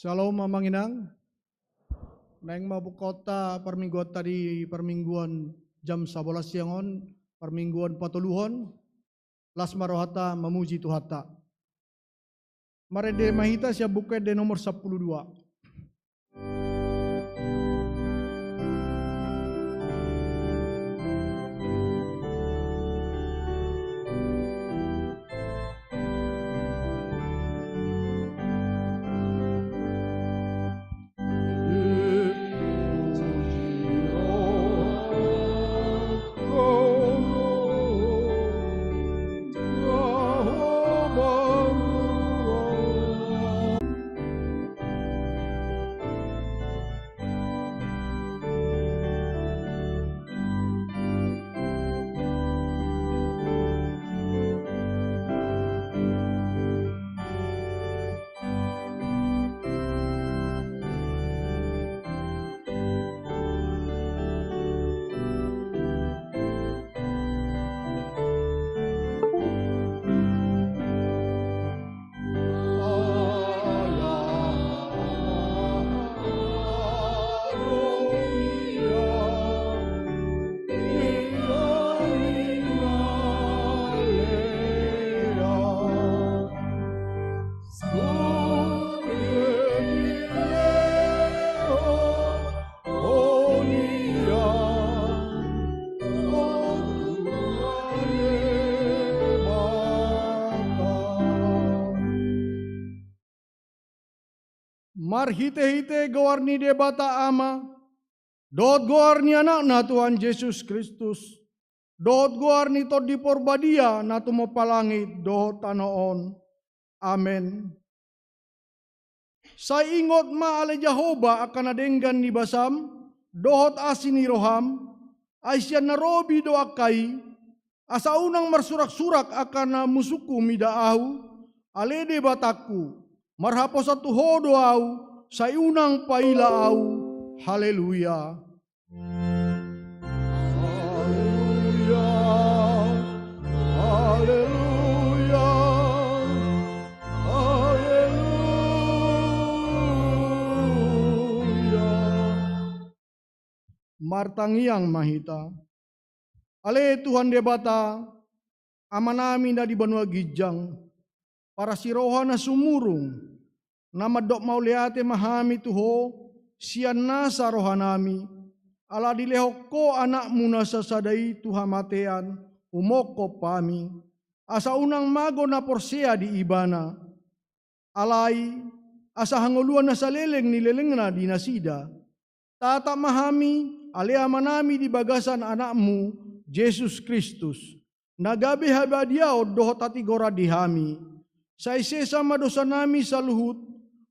Shalom Mamanginang. Neng mabukota permingguan tadi permingguan jam 11 siangon, permingguan patuluhon, las marohata memuji Tuhata. Marede mahita siya buket de nomor 12. Mar hite-hite goarni debata ama, dot goarni anak na Tuhan Yesus Kristus, dot goarni tot di porbadia na tumopalangit dot tanoon. Amen. Sa ingot ma ale Jehovah akan adenggan ni basam, dohot asin ni roham, ay siya narobi do akay, asa unang marsurak-surak akan na musuku midaahu, ale debataku. Marhapos at tuhodo au, sa unang paila au. Haleluya. Haleluya. Haleluya. Haleluya. Martangiang mahita. Ale Tuhan debata, amanami na di banua gijang, para siroha na sumurung, nama dok mauliate mahami tuho, siyan nasa rohanami, ala dilehok ko anakmu nasa sadai tuha matean, umoko pami, asa unang mago na porsea di ibana, alay, asa hanguluan na saleleng nileleng na di nasida, tata mahami, alea manami di bagasan anakmu, Jesus Kristus, nagabi habadiao dohotati gora dihami, sa isesa madosa nami sa luhut,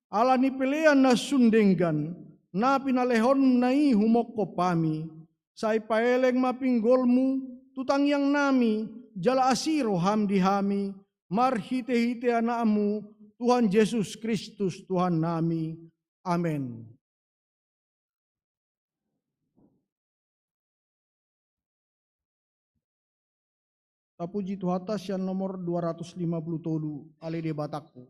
ala ni pelean na sundenggan, na pinalehon nai humoko pami, sa ipaeleng mapinggolmu, tutang yang nami, jala asiro ham dihami, marhite-hite anakmu, Tuhan Yesus Kristus Tuhan nami. Amen. Tapuji Tuhata sian nomor 250 tolu, ale de bataku.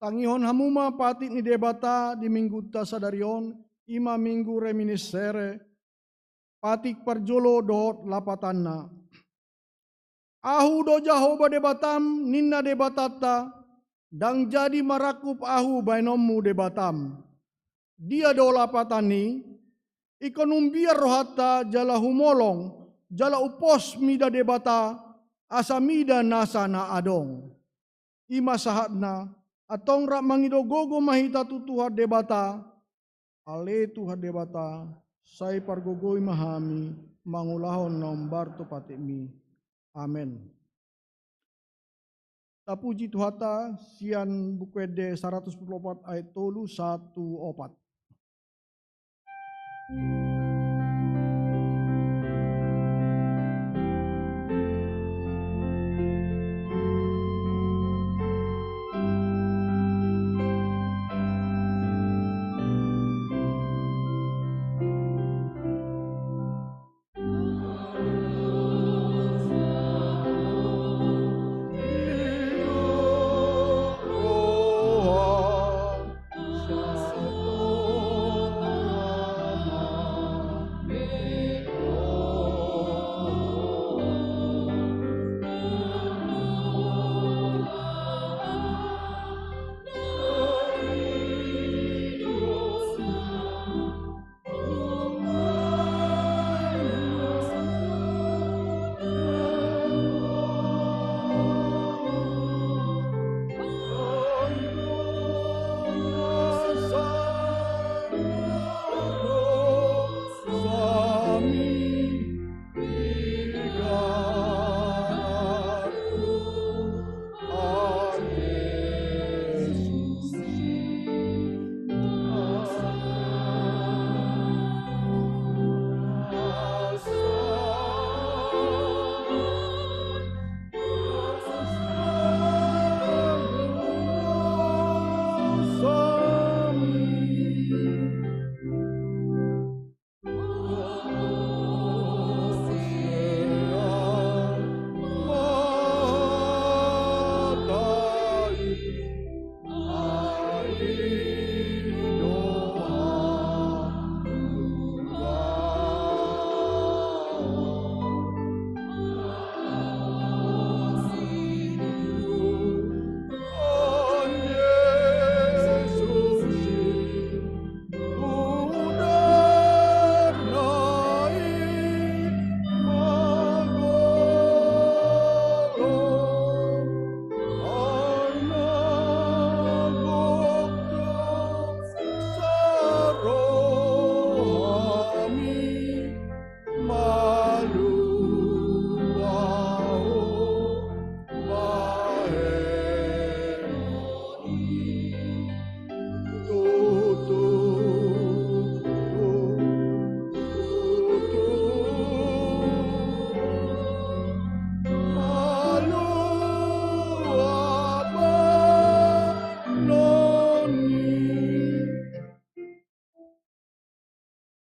Tangihon hamuma patik ni debata di minggu tasadarion, ima minggu reminiscere, patik parjolo dot lapatanna. Ahu do jahoba debatam, ninna debatata, dang jadi marakup ahu bainomu debatam. Dia do lapatani, ikonum biar rohata jala humolong, jala upos mida debata, asamida nasana adong. Ima sahatna, atong rak mangido gogo mahita tutuhat debata, ale tuhat debata, say pargogoi mahami, mangulahon nombar to patimi. Amen. Tapuji Tuhata, sian bukwede 104 ayat 1:4.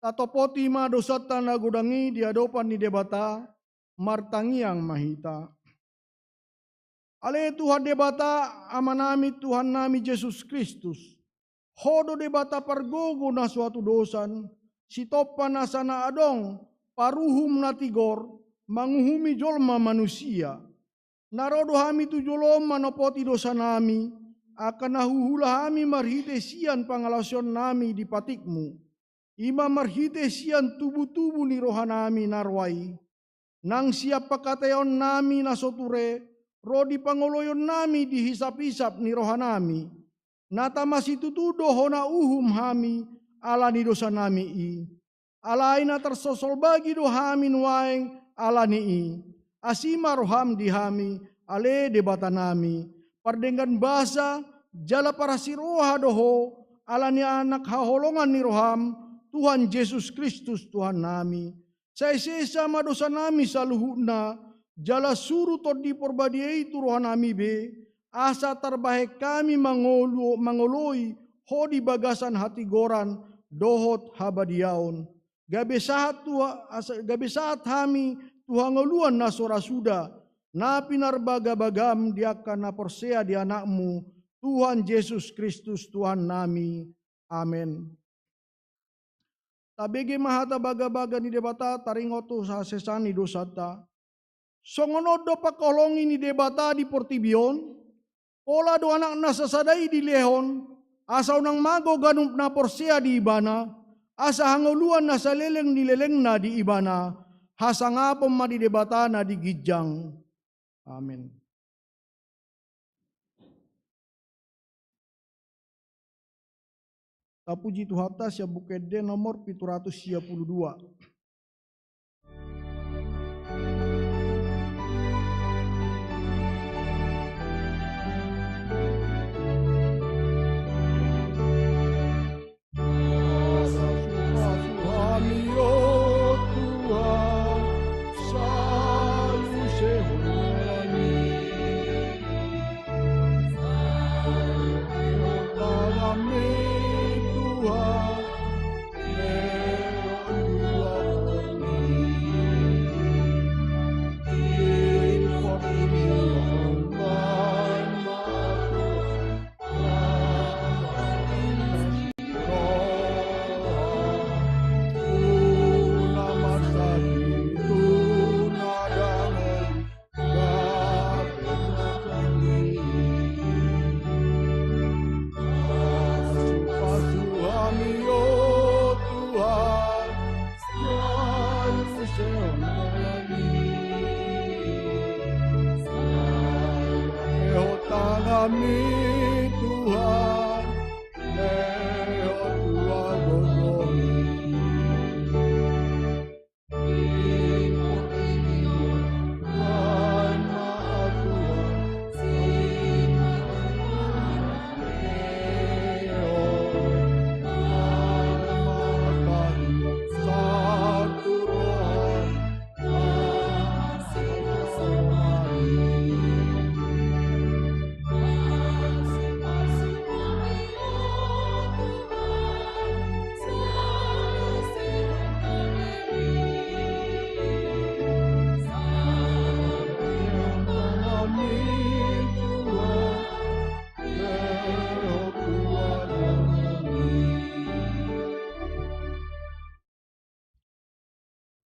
Tatopoti ma dosata nagudangi di hadapan ni debata, martangiang mahita. Ale Tuhan debata amanami Tuhan nami Yesus Kristus. Hodo debata pargogo na suatu dosan, sitopa na sana adong, paruhum na tigor, manguhumi jolma manusia. Narodo hami tu jolom manopoti dosa nami, akan nahuhula hami marhite sian pangalasion nami di patikmu. Ima marhite sian tubuh-tubuh ni rohanami narwai. Nang siap pakateon nami nasoture, rodi pangoloyon nami dihisap-hisap ni rohanami. Nata masih tutudo hona uhum hami, ala ni dosa nami i. Alai na tersosol bagi dohami nuaeng ala ni i. Asima roham dihami, ale debata nami. Pardengan basa, jala para siroha doho, ala ni anak haholongan ni roham, Tuhan Yesus Kristus Tuhan nami. Saya sama dosa nami saluhuna, jala suruh to di porbadiai tu rohan nami be, asa terbaik kami mangoloi hodi bagasan hati goran dohot habadiaon. Gabe saat kami Tuhan ngoluan nasora suda, na pinarbaga bagam diakan na persea di anakmu, Tuhan Yesus Kristus Tuhan nami. Amen. Tabege mahata baga-baga ni debata taringoto sa sesani dosata. Songonodo pakolongi ni debata di Portibion. Pola do anak nasasadai di Lehon. Asa unang mago ganun na porsea di Ibana. Asa hanguluan na sa leleng nileleng na di Ibana. Hasa nga po madidebata na di Gijang. Amen. Tapuji Tuhan atas ya bukede nomor 732.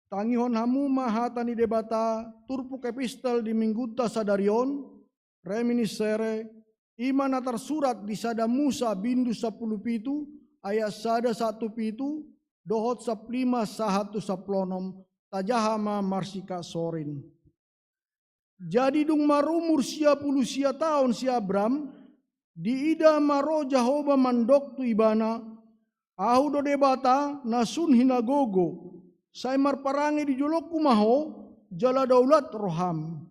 Tangihon hamu mahata ni debata turpu epistel di mingguta sadarion reminiscere iman atar surat di sada Musa bindu 10 pitu ayat sada 1 pitu dohot 15 sahatu saplonom tajahama marsika sorin. Jadi dung marumur 10 tahun si Abram di ida maro Jahoba mandok tu ibana ahu do debata nasun hinagogo. Saya marparangi di jolok kumaho jala daulat roham.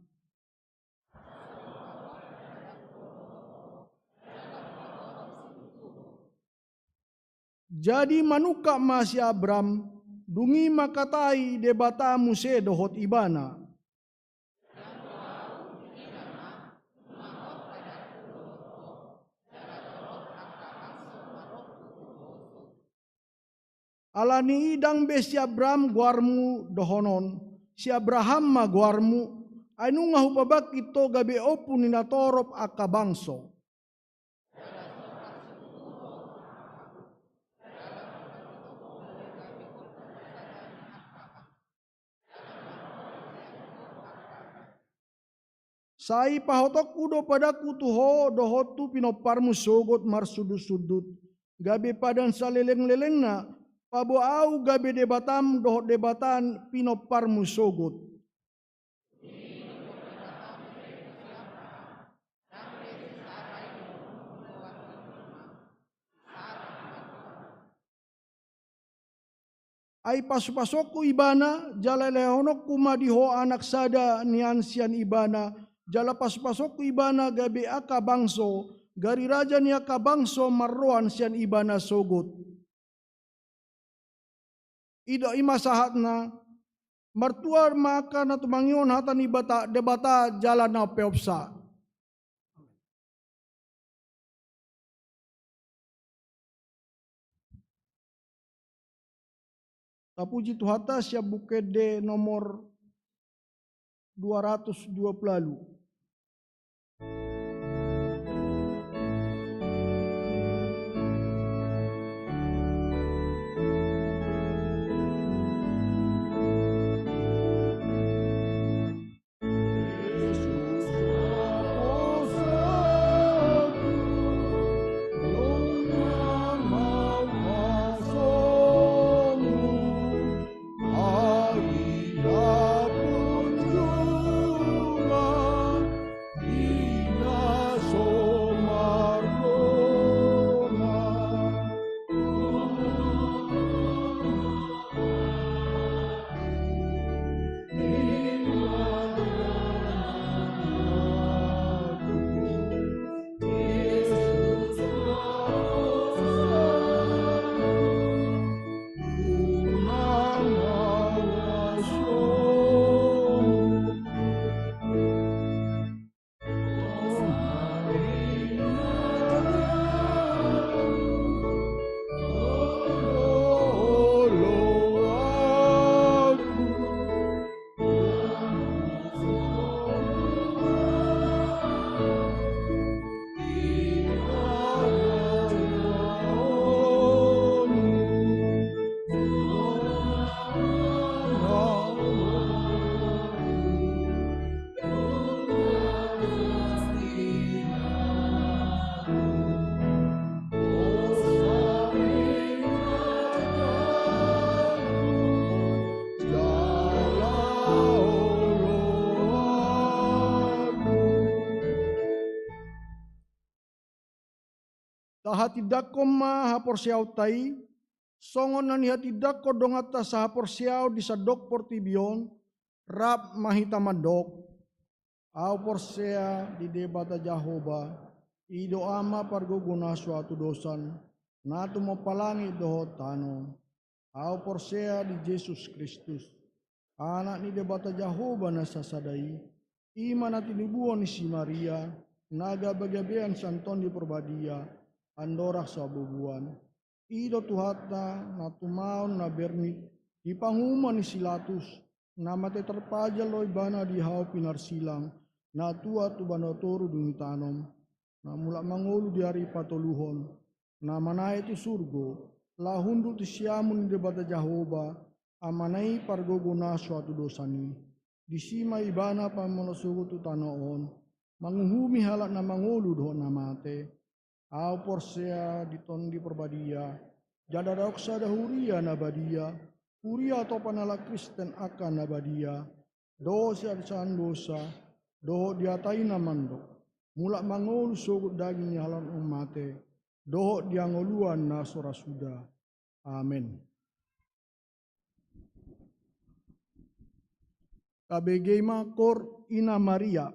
Jadi manuka masih Abram dungi makatai debata muse dohot ibana. Alani idang be si Abram guarmu dohonon, si Abraham ma guarmu, anu ngahupabak ito gabi opu ninatorop akabangso. Sai pahotok udo padaku tuho dohotu pinoparmu sogot marsudut-sudut, gabi padan saleleng-lelengna, pabo au gabe debatam dohot debatan pinoparmu sogot. Ai pasok-pasokku ibana jala lehonok kumadiho anak sada niansian ibana jala pasokku ibana gabe aka bangso gari raja ni aka bangso marroan sian ibana sogot. Ida imasahatna martuar maka na tumangion hata ni bata debata jalan na peopsa. Tapuji Tuhata siya bukede nomor 220 lalu. Tahati dako ma hapor siaw tai, songon na ni hati dako dongata sa hapor siaw di sa dok portibion, rap mahita madok, aw porsea di debata Jahoba, ido ama parguguna suatu dosan, natu mo palangi doho tano, aw porsea di Yesus Kristus, anak ni debata Jahoba na sasadai, ima na tinibuan ni si Maria, naga bagabean santon di perbadia, andorak sabubuan, ido tuhata na tumaon na bernit, di panguman ni silatus, na mate terpaja loy bana di hau pinarsilang, na tua tu banotoro dumitanom, na mulak mangolu di hari patoluhon, na manai tu surgo, lahundu ti siamun di debata Jahoba, amanai pargogona suatu dosani. Disima ibana pamonosugo tu tanoon, manguhumi halak na mangolu doh namate, au porsea diton di perbadia, jada doksa dahuria nabadia, huria atau panala Kristen akan nabadia, dosa dosa, doh diatai namando, mulak mangolu sugut daging halon umate, doh diangoluan na sorasuda. Amin. KBG Makor Ina Maria.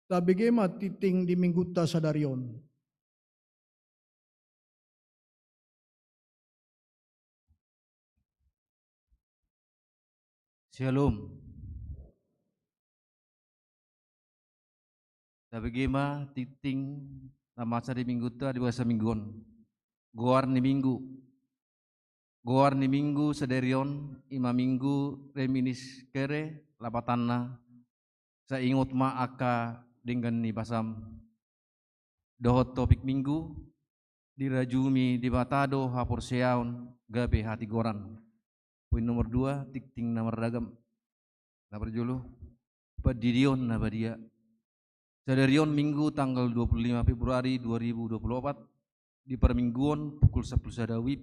tabigema titing di mingguta sadarion. Shalom. Tabigema titing nama sa di minggu ta di bahasa mingguon. Goar ni minggu saderion ima minggu reminis kere lapatanna sa ingot ma aka dengan ni basam. Dohot topik minggu dirajumi di batado hapor seaun gabe hati goran. Poin nomor 2 titing nomor ragam. Nomor julu pedidion nabadia. Sadarion Minggu tanggal 25 Februari 2024 di permingguan pukul 10 sadawib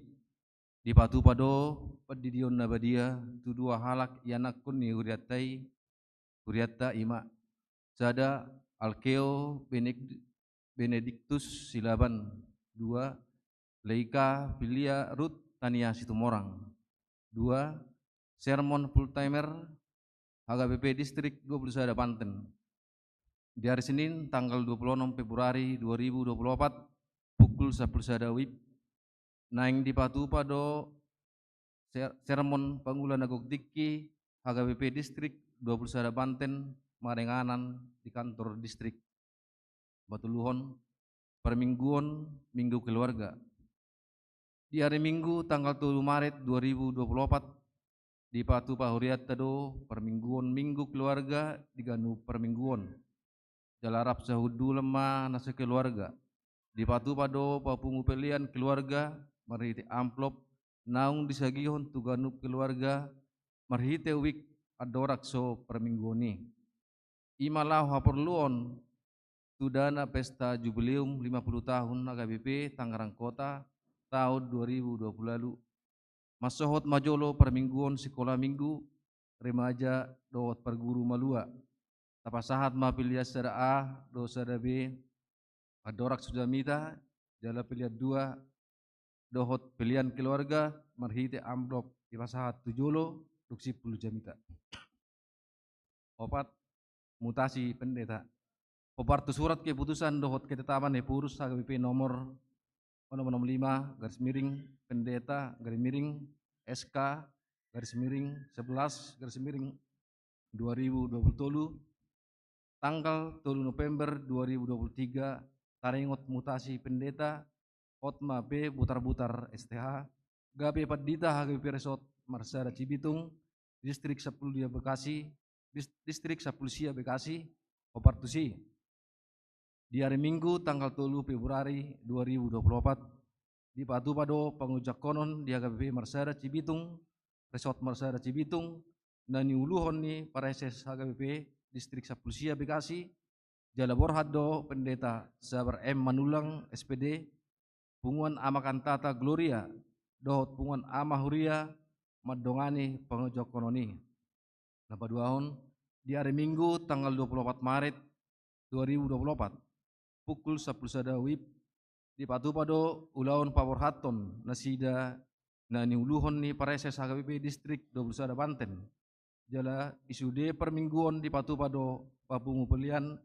di Patu Pado pedidion nabadia tu dua halak yanakun ni huriatta ima sada Alkeo Benedictus Silaban 2 Leika Filia Ruth Tania Situmorang 2 Sermon Full Timer HKBP Distrik 21 Banten. Di hari Senin tanggal 26 Februari 2024 pukul 10 sadawib naing di Patu Pado sermon pangulan agok dikki HKBP Distrik 21 Banten marenganan di kantor distrik Batuluhon permingguan Minggu Keluarga. Di hari Minggu tanggal 7 Maret 2024 di Patu Pahuriat Tado permingguan Minggu Keluarga di Ganu permingguan jalarap sahudu lemah nasa keluarga di Patu Pado papungu pelian keluarga marhite amplop naung disagihon tuganu keluarga marhite wik adorak so permingguani imalau haperluon tudana pesta jubileum 50 tahun HKBP Tangerang Kota tahun 2020 lalu masohot majolo permingguan sekolah minggu remaja dot perguru malua tapasahat mapilia sada A, do sada B, adorak sudah mita, jala pilihan 2, dohot pilihan keluarga, marhite amplop tapasahat tujolo, duksi 10 jamita. 4. Mutasi pendeta. Pepartu surat keputusan dohot ketetapan Epurus HKBP nomor 5 garis miring pendeta garis miring SK garis miring 11 garis miring 2020 tanggal 3 November 2023 taringot mutasi pendeta Hotma B Butar-Butar STH Gabe Padita HKBP Resort Marsada Cibitung Distrik 10 Dia Bekasi Distrik 10 Sia Bekasi Opartusi di hari Minggu tanggal 3 Februari 2024 di Patu Pado pengujak konon di HKBP Marsada Cibitung Resort Marsada Cibitung dan uluhon ni pareses HKBP Distrik 10 Sia Bekasi Jalabor Haddo Pendeta Sabar M Manulang SPD Punguan Ama Kantata Gloria Dohot Punguan Ama Huria Madongani Pengojok Kononi Napa duahon di hari Minggu tanggal 24 Maret 2024 pukul 10 sadawib di Patu Pado Ulaon Pawor Haton Nasida Nani Uluhon ni Pareses HKBP Distrik 21 Banten jala isude permingguan di Patu Pado papungu pelian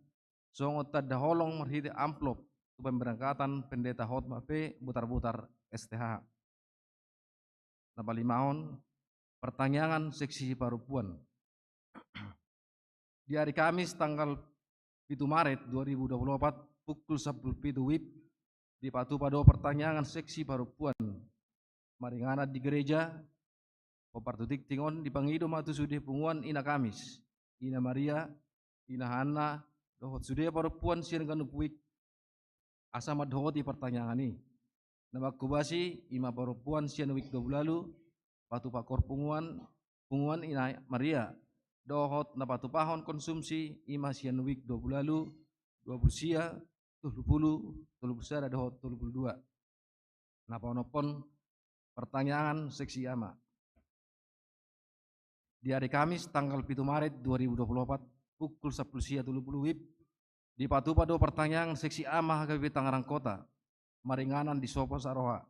songot tada holong merhite amplop tu pemberangkatan pendeta Hotma P Butar-Butar STH. Napa limahon pertanyaan seksi parupuan. Di hari Kamis tanggal 7 Maret 2024 pukul 10 WIB di Patu Pado pertanyaan seksi parupuan maringana di gereja Popartutik tingon di pangido matu sude punguan ina Kamis ina Maria ina Hana dohot sude parupuan sian ganu puik asa madhoti pertanyaan ini nama kubasi ima parupuan sian wik 2 lalu patu pakor punguan ina Maria dohot na patu pahon konsumsi ima sian wik 2 lalu 20 sia 30 sada dohot 32 napa onopon pertanyaan seksi ama di hari Kamis tanggal 7 Maret 2024 pukul 10 sia 30 WIB di Patu Pado pertanyaan seksi ama HKBP Tangerang Kota maringanan di Sopo Saroha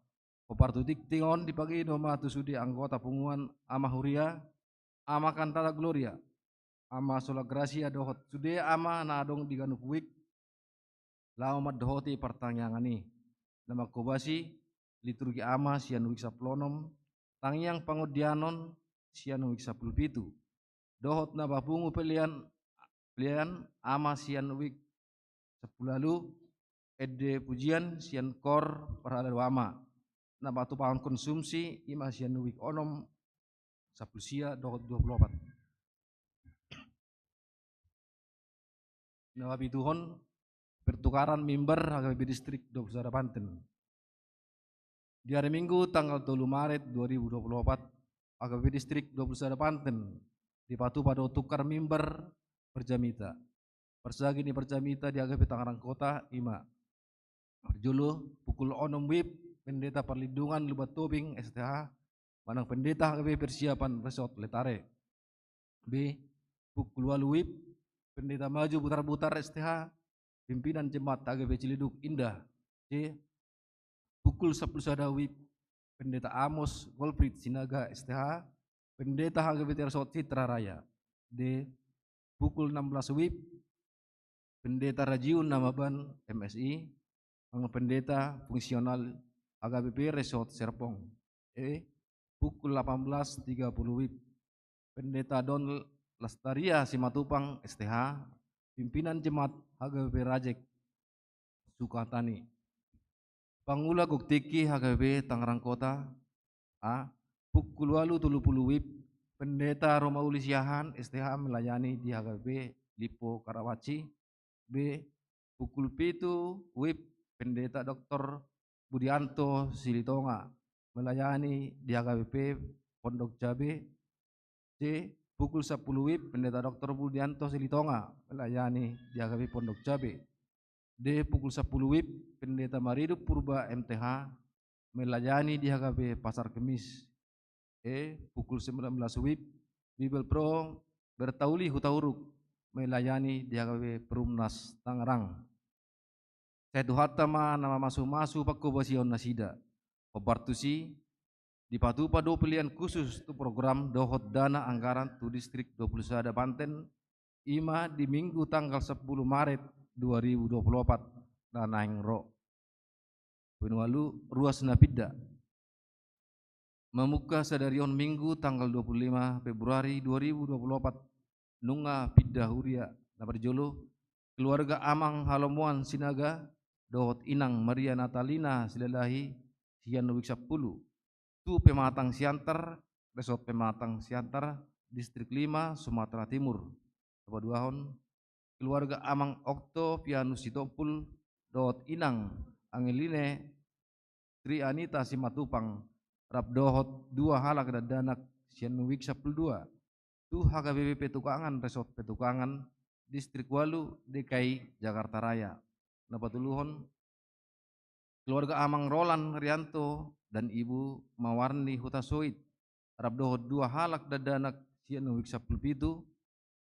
Popartutik tingon di pagi doma tu sudi anggota punguan ama Huria ama Kantata Gloria ama sola gracia dohot sude ama na dong diganu kuik lao mat dohoti pertanyaan nama kobasi liturgi ama sian wiksa plonom tangyang pangodianon sian wiksa pulpitu dohot na bapungu pelian ama sian wik sepulalu ede pujian sian kor perhala wama na batu pangan konsumsi ima sian wik onom sapulusia dohot 24 na Tuhon pertukaran member HKBP Distrik 21 Banten. Di hari Minggu tanggal 3 Maret 2024, HKBP Distrik 21 Banten dipatu pada tukar member perjamita. Persagi ni perjamita di HKBP Tangerang Kota, Ima. Berjulu pukul 6 WIB, Pendeta Perlindungan Lubat Tobing STH, Manang Pendeta HKBP Persiapan Resort Letare. B. Pukul 8 WIB, Pendeta Maju Butar-Butar STH, Pimpinan Jemaat HKBP Ciliduk Indah. C. Pukul 10 WIB, Pendeta Amos Golprit Sinaga STH, Pendeta HKBP Resort Citra Raya. D. Pukul 16 WIB, Pendeta Rajiun Namaban MSI, Pendeta Fungsional HKBP Resort Serpong. E. Pukul 18.30 WIB, Pendeta Don Lestaria Simatupang STH, Pimpinan Jemaat HKBP Rajek Sukatani. Pangula Guktiki HKBP Tangerang Kota. A. Pukul 8.30 WIB, Pendeta Romauli Siahan STH melayani di HKBP Lipo Karawaci. B. Pukul 7 WIB, Pendeta Dr. Budianto Silitonga melayani di HKBP Pondok Jabe. C. Pukul 10 WIB, Pendeta Dr. Budianto Silitonga melayani di HKBP Pondok Jabe. D. Pukul 10 WIB, Pendeta Maridup Purba MTH melayani di HKBP Pasar Kemis. E. Pukul 19 WIB, Bibel Pro Bertauli Hutauruk melayani di HKBP Perumnas Tangerang. Sedu hatama nama masu pakobasion nasida. Obartusi dipatu pada pilihan khusus tu program dohot dana anggaran tu distrik 21 Banten ima di Minggu tanggal 10 Maret 2024 dana ro penualu ruas napida memuka sadarion Minggu tanggal 25 Februari 2024 nunga pidda huria na berjolo keluarga Amang Halomuan Sinaga dohot inang Maria Natalina Silalahi sian wik 10 tu Pematang Siantar, Resort Pematang Siantar, Distrik 5, Sumatera Timur. Kepaduahon, keluarga Amang Okto Pianus Sitopul, dohot inang Angeline Tri Anita Simatupang, rap dohot 2 halak dadanak sian wik 12. Tu HKBP Petukangan, Resort Petukangan, Distrik 8, DKI Jakarta Raya. Napatuluhon, keluarga Amang Roland Rianto dan Ibu Mawarni Hutasoid rabdoh 2 halak dadanak sian wik 10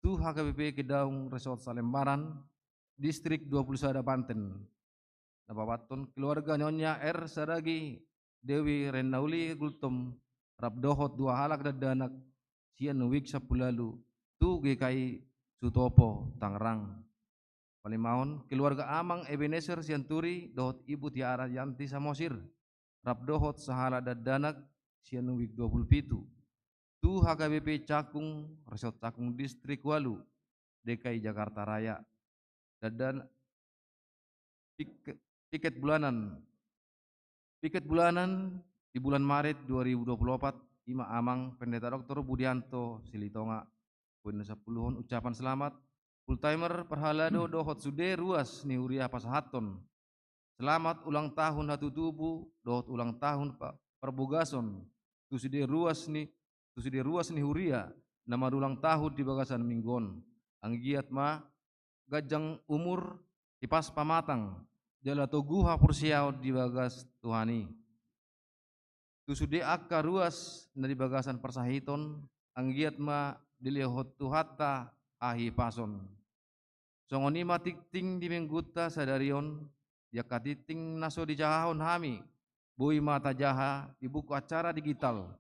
tu HKBP Kedaung Resort Salembaran Distrik 21 Banten. Napapaton keluarga Nyonya R Saragi Dewi Renauli Gultom rabdohot 2 halak dadanak sian wik 10 lalu tu GKI Sutopo Tangerang. Palimahon keluarga Amang Ebenezer Sianturi dohot Ibu Tiara Yanti Samosir rap dohot sahala dadanak sian wik 27 tu HKBP Cakung Resort Cakung Distrik 8 DKI Jakarta Raya dadan piket bulanan di bulan Maret 2024 ima Amang Pendeta Dr. Budianto Silitonga poin 10 ucapan selamat full timer perhalado dohot sude ruas ni Huria Pasahaton. Selamat ulang tahun Hatu Tubuh, dohot ulang tahun Pak Perbogason. Tu sude ruas ni Huria, nama ulang tahun di Bagasan Minggon. Anggiat ma gajang umur di pas pamatang, jala toguha pursiau di Bagas Tuhani. Tu sude akka ruas dari Bagasan Persahiton, anggiat ma dilehot tuhata ahi pason. Songonima tikting di mengguta sadarion ya katiting naso di jahahon hami bui mata jaha di buku acara digital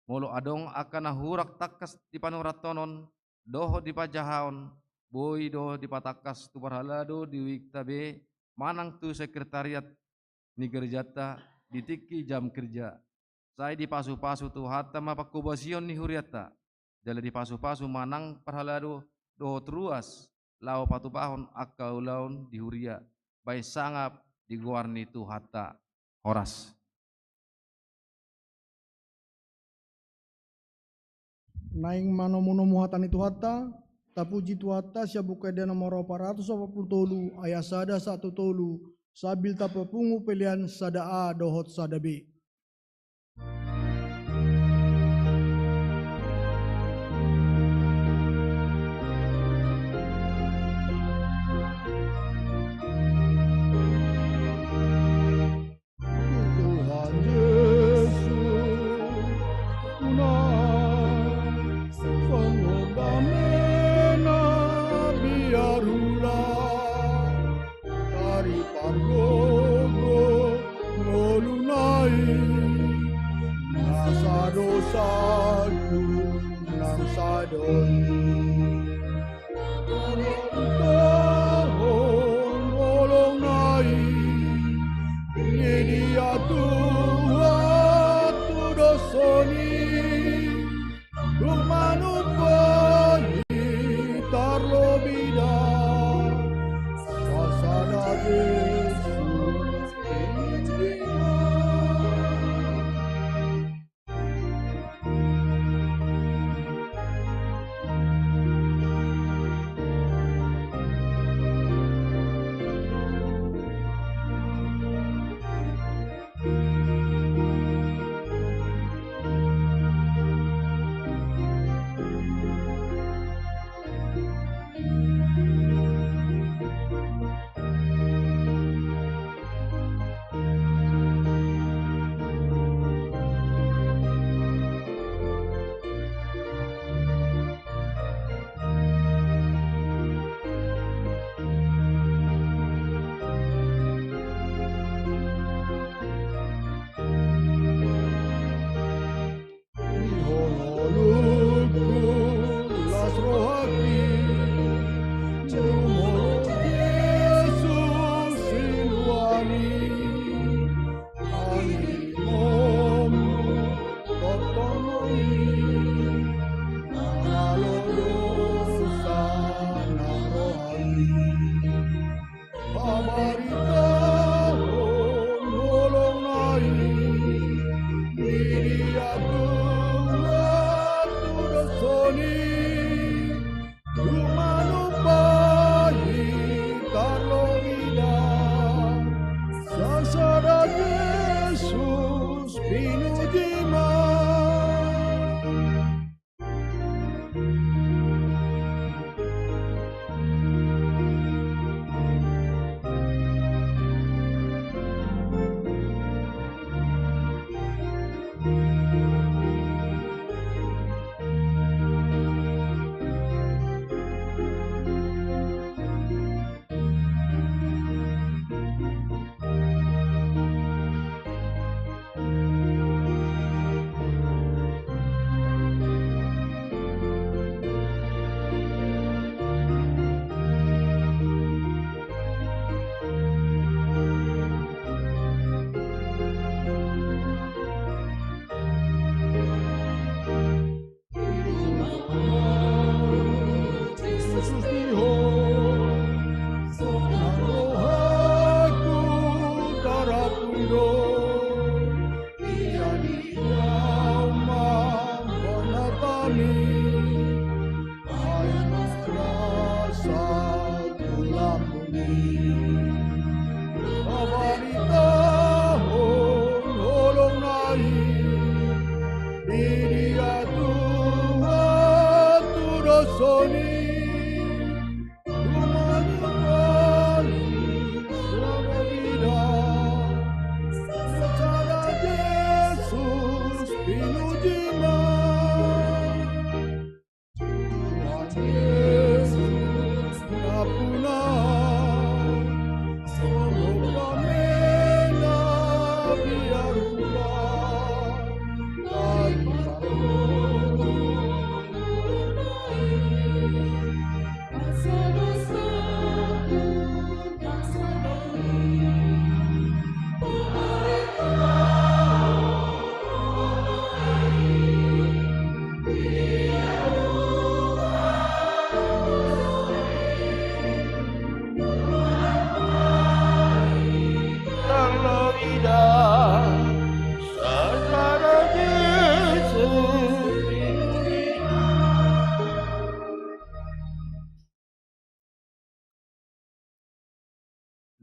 molo adong akan hurak takas di panoratonon doho di pajahaon, boi doho di patakas tu parhalado di wiktabe, manang tu sekretariat ni gerjata ditiki jam kerja. Saya di pasu-pasu tu hatta mapakubasion ni huriata. Jala di pasu-pasu manang parhalado doho teruas lao patupahon akka ulaun di huria. Bai sangap di guarni tu hatta horas. Naing manomuno muhatan itu hatta, tapuji tu hatta siabukai dia nomor 480 tolu, ayat sada 1 tolu, sabil tapapungu pilihan sada A dohot sada B. Tuhan Yesus, Pangobamena biarulah dari pargogo ngolunai nasa dosaku nang sadoni ngolong nai ini Tuhan tu dosoni Rumanupai tarlobida sasada Yesus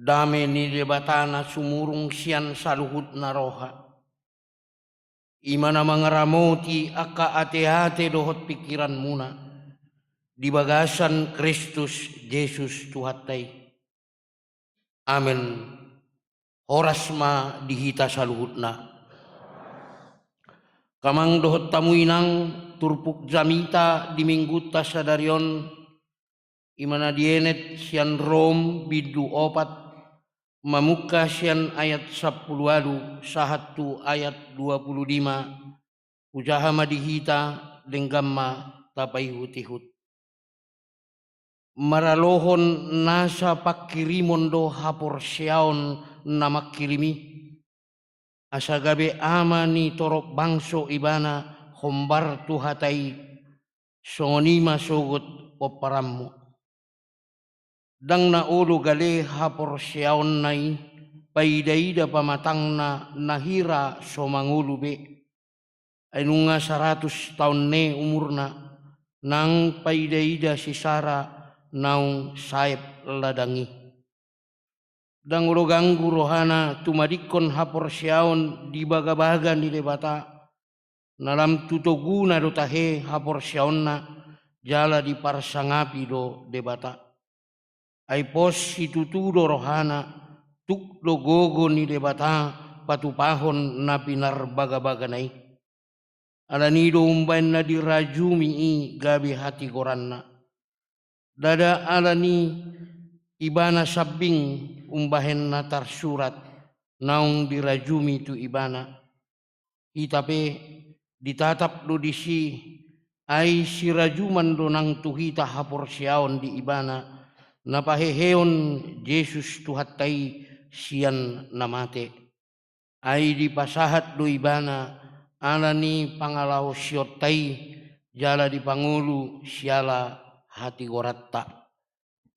Dame ni debatana sumurung sian saluhut naroha. Imana mangaramoti aka ate-ate dohot pikiran muna. Di bagasan Kristus Yesus Tuhatai. Amin. Horasma dihita saluhutna. Kamang dohot tamuinang turpuk jamita di mingguta sadarion. Imana dienet sian Rom bidu opat. Mamuka sian ayat 10 sahatu ayat 25 ujaha madihita denggamma tapai hutihut maralohon nasa pakirimon do hapor siaon nama kirimi asagabe amani torok bangso ibana hombar tuhatai songonima sogot poparamu dang na ulu gale hapor siaon nai paidaida pamatang na nahira somangulu be ainunga 100 tahun ne umurna nang paidaida si Sara naung saib ladangi dang ulo ganggu rohana tumadikon hapor siaon di baga-baga ni debata nalam tutoguna do tahe hapor siaonna jala di parsangapi do debata ai pos situtudo rohana tuk do gogo ni debata patupahon na pinar baga-baga nai alani do umbain na dirajumi i gabi hati goranna dada alani ibana sabing umbahen na tarsurat naung dirajumi tu ibana hitape ditatap do disi ai sirajuman do nang tuhita hapor siaon di ibana napaheheon Yesus Tuhatai sian namate ai di pasahat do ibana alani pangalau siotai jala di pangulu siala hati goratta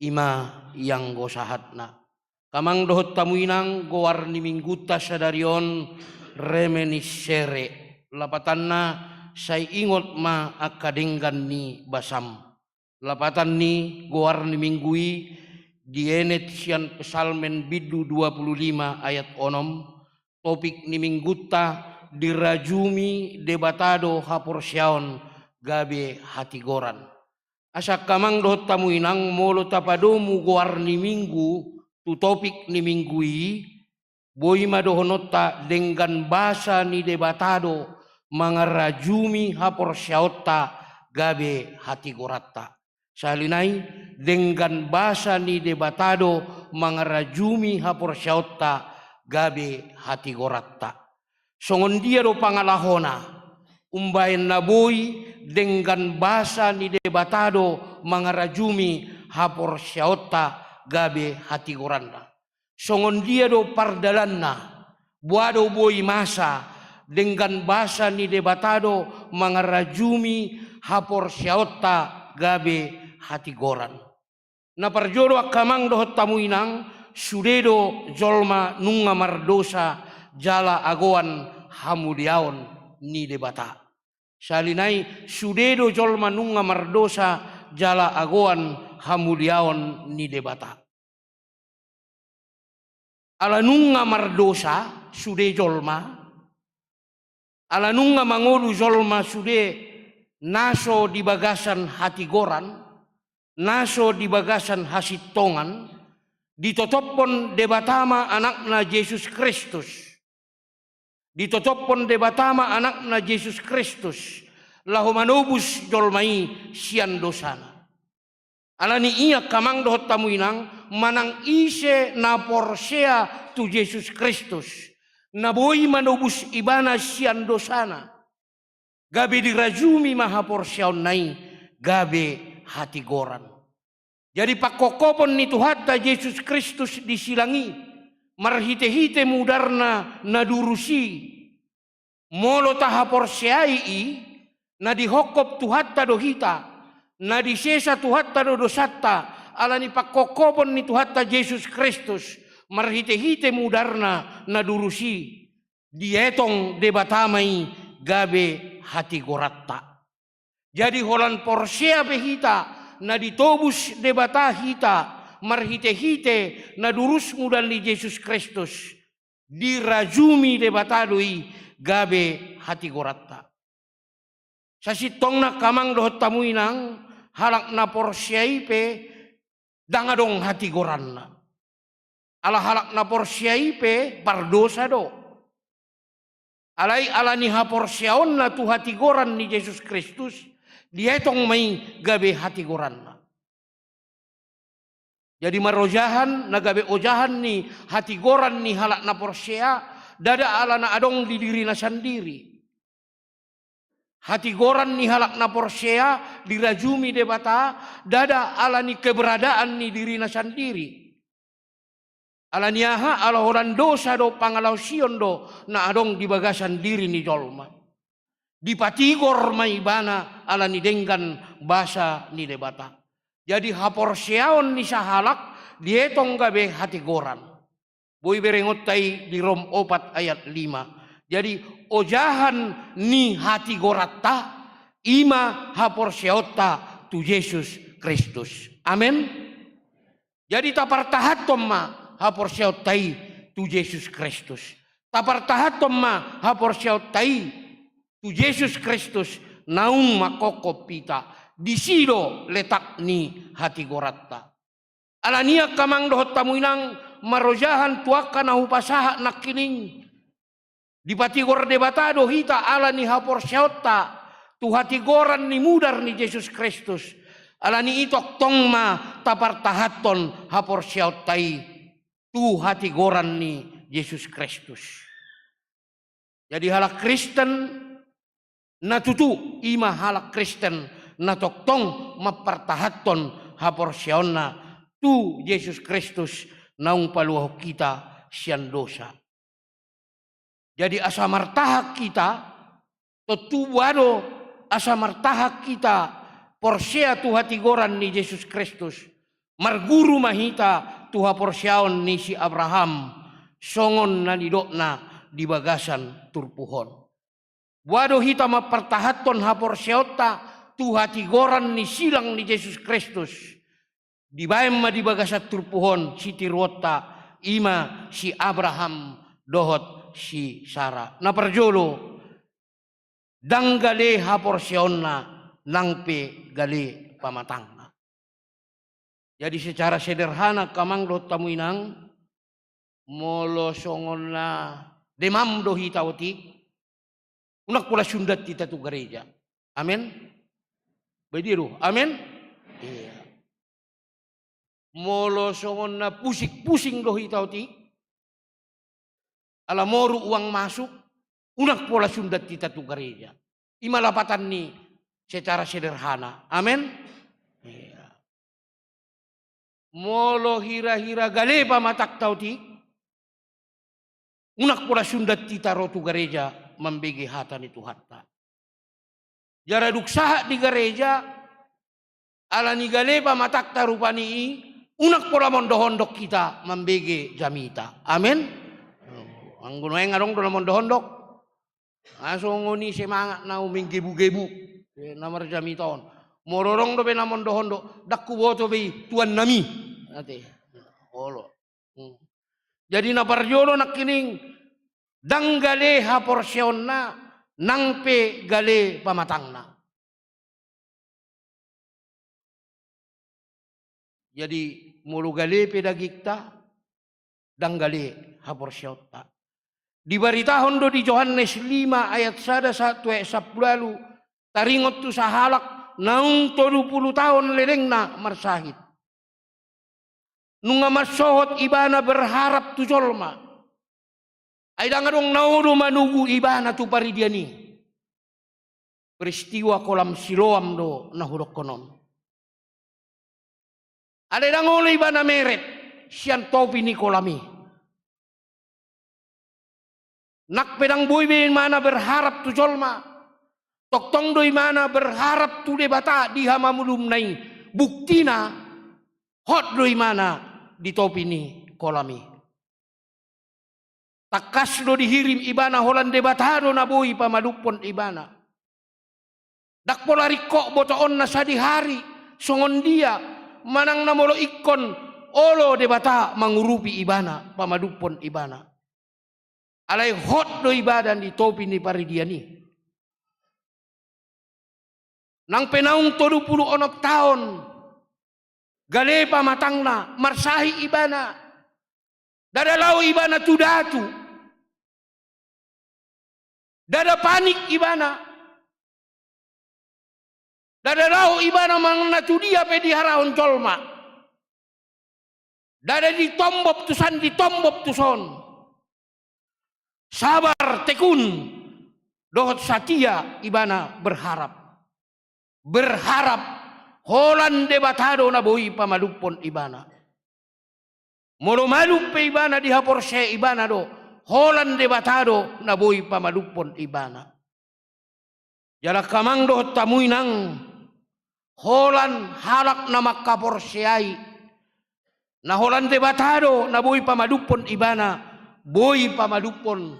ima yang gosahatna kamang dohot tamuinang gowarni mingguta sadarion reminiscere lapatanna say ingot ma akadenggan ni basam lapatan ni gowarni minggui dienet sian pesalmen bidu 25 ayat 6 topik ni mingguta dirajumi debatado hapor siaon gabe hati goran asak kamang dohot tamuinang molo tapadomu gowarni minggu tu topik ni minggui boy madohonota dengan bahasa ni debatado mangarajumi hapor siaotta gabe hati goratta salinai dengan bahasa ni debatado mangarajumi hapor siaotta gabe hati goratta songon dia do pangalahona umbayan naboi dengan bahasa ni debatado mangarajumi hapor siaotta gabe hati goranda songon dia do pardalanna buado boi masa dengan bahasa ni debatado mangarajumi hapor siaotta gabe hati goran na parjodo akamang dohot tamuinang sudedo jolma nunga mardosa jala agoan hamudiaon ni debata salinai sudedo jolma nunga mardosa jala agoan hamudiaon ni debata ala nunga mardosa sude jolma ala nunga mangolu jolma sude naso di bagasan hati goran naso di bagasan hasitongan ditotopon debatama anakna Yesus Kristus ditotopon debatama anakna Yesus Kristus lahu manubus jolmai sian dosana alani iya kamang dohot tamuinang manang ise na porsea tu Yesus Kristus na boi manubus ibana sian dosana gabe dirajumi maha porsiaon nai gabe hati goran jadi pakokopon ni Tuhatta Yesus Kristus disilangi marhite-hite mudarna nadurusi molo taha porsiai na dihokop Tuhatta dohita na disesa Tuhatta do dosatta alani pakokopon ni Tuhatta Yesus Kristus marhite-hite mudarna nadurusi dietong debatamai gabe hati goratta jadi holan porsea behita na ditobus debata hita marhite-hite na durus mudan ni Yesus Kristus dirajumi debatadoi gabe hati goratta. Sa sitong na kamang dohot tamuinang halak na porsyai pe dangadong hati goranna. Ala halak na porsyai pe pardosa do. Alai ala ni haporsyaon na tu hati goran ni Yesus Kristus dia itong may gabe hati goranna. Jadi marojahan na gabe ojahan ni hati goran ni halak na porsya dada ala na adong di diri na sandiri. Hati goran ni halak na porsya dirajumi debata dada ala ni keberadaan ni diri na sandiri. Ala niaha ala horan dosa do pangalaw sion do na adong di bagasan diri ni jolma. Di patigor maibana ala ni denggan basa ni debata. Jadi haporsyaon ni sahalak dietong gabe hati goran. Boy berengot tay di Rom 4 ayat 5. Jadi ojahan ni hati goratta ima haporsyaota tu Yesus Kristus. Amin. Jadi tapartahatom ma haporsyaotai tu Yesus Kristus. Tapartahatom ma haporsyaotai tu Yesus Kristus naung makokop pita. Di sido letak ni hati goratta. Alania kamang dohot tamuinang marojahan tuaka na hupasaha nakining. Di patigor debatado hita ala ni haporsyaota tu hati goran ni mudar ni Yesus Kristus. Ala ni itok tongma tapartahaton haporsyaotai tu hati goran ni Yesus Kristus. Jadi halak Kristen natutu ima halak Kristen na toktong mapartahaton haporsyaonna tu Yesus Kristus naung paluah kita sian dosa. Jadi asa martahak kita tetu wado asa martahak kita porsya tu hati goran ni Yesus Kristus marguru mahita tu haporsyaon ni si Abraham songon na didokna di bagasan turpuhon. Wado hita mapartahaton haporsyaota tu hati goran ni silang ni Yesus Kristus. Di baem ma di bagasat turpuhon si tirwota ima si Abraham dohot si Sarah. Na perjolo danggale haporsyaonna nangpe gale pamatangna. Jadi secara sederhana kamang dohot tamuinang molosongon na demam dohi tauti unak pula sundat kita tu gereja. Amin. Bediru, amin. Iya. Molo songon na pusing dohi tauti. Ala moru uang masuk, unak pola sundat kita tu gereja. Imalapatan ni secara sederhana. Amin. Iya. Molo hira-hira gale pamatak tauti. Unak pola sundat kita rotu gereja membegi hata ni Tuhatta. Jara duksaha di gereja ala ni gale pamatak tarupani unak pola mondohondok kita membege jamita. Amin. Ang gunoy ngarong do mondohondok. Asong ni semangat na uming gebu-gebu namar jamiton. Mororong do be na mondohondok dakku boto be tuan nami. Ate. Olo. Jadi na parjolo nakining danggale haporsyaonna nangpe gale pamatangna. Jadi mulu gale pedagikta dang gale haporsyaota. Di baritahon do di Yohanes 5 ayat 1 ayat 10 taringot tu sahalak naung 30 tahun lerengna marsahit. Nunga masohot ibana berharap tu jolma. Ay dangadong nauro manugu ibana tu paridiani. Peristiwa kolam Siloam do nahurok konon. Ada dangolo ibana meret sian topi ni kolami. Nak pedang buibin mana berharap tu jolma. Toktong doi mana berharap tu debata di hamamulum nai. Buktina hot doi mana di topi ni kolami. Takas do dihirim ibana holan debatado na boy pamadupon ibana. Dak pola rikok botoon na sa dihari songon dia manang na molo ikon olo debata mengurupi ibana pamadupon ibana. Alai hot do ibadan di topi ni paridiani. Nang penaung 30 onok tahun gale pamatangna marsahi ibana. Dada lau ibana tudatu. Dada panik ibana. Dada lau ibana mangna tudia pe diharaon colma. Dada ditombop tusan ditombop tuson. Sabar tekun. Dohot satia ibana berharap. Berharap holan debatado na boi pamalupon ibana. Molo malup pe ibana dihapor se ibana do. Holan debatado na boi pamalupon ibana. Jala kamang do tamuy nang holan halak na makapor seai. Na holan debatado na boi pamalupon ibana. Boi pamalupon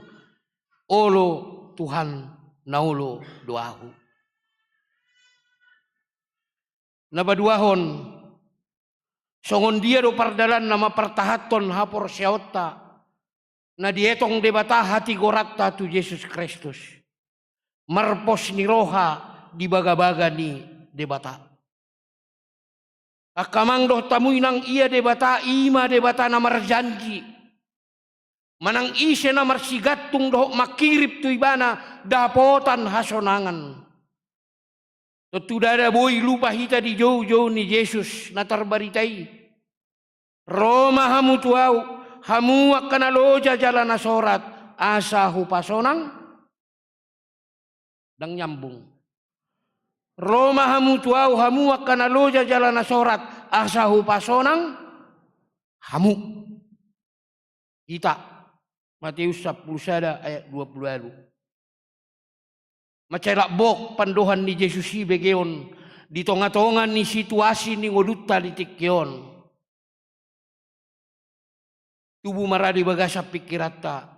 olo Tuhan naulo doahu. Nabaduahon songon dia do pardalan nama pertahaton hapor seota na dietong debata hati goratta tu Yesus Kristus marpos ni roha di baga-baga ni debata akamang doh tamuy nang iya debata ima debata na marjanji manang ise na marsigatung doh makirip tu ibana dapotan hasonangan. Tentu dada boy lupa hita di jauh-jauh ni Yesus natar baritai. Roma hamu tuau hamu akan aloja jalan asorat asa hupasonang dang nyambung. Roma hamu tuau hamu akan aloja jalan asorat asa hupasonang hamu. Kita Matius 10 ayat 20. Macelak bok pandohan ni Yesus si begeon di tonga-tongan ni situasi ni ngodutta di tikyon. Tubuh maradi bagasa pikirata.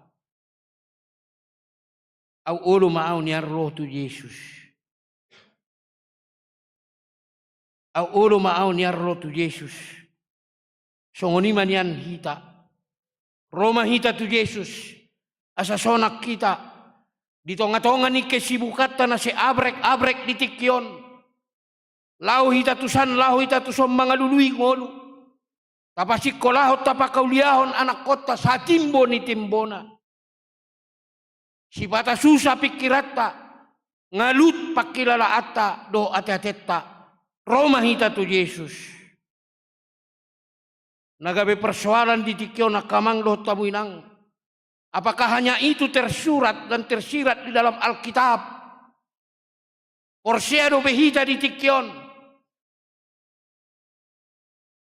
Au ulu maaw ni roh tu Yesus. Au ulu maaw ni roh tu Yesus. Songoniman yan hita. Roma hita tu Yesus. Asa sonak kita. Di tonga-tonga ni kesibukatan na si abrek-abrek di tikyon. Lau hita tusan mga lului ngolu. Tapasik kolahot tapakauliyahon anak kota sa timbo ni timbona. Si bata susah pikirata. Ngalut pakilala ata do ate-ateta. Roma hita tu Yesus. Nagabe persoalan di tikyon na kamang do tamuinang. Apakah hanya itu tersurat dan tersirat di dalam Alkitab? Porsiado behita di tikyon.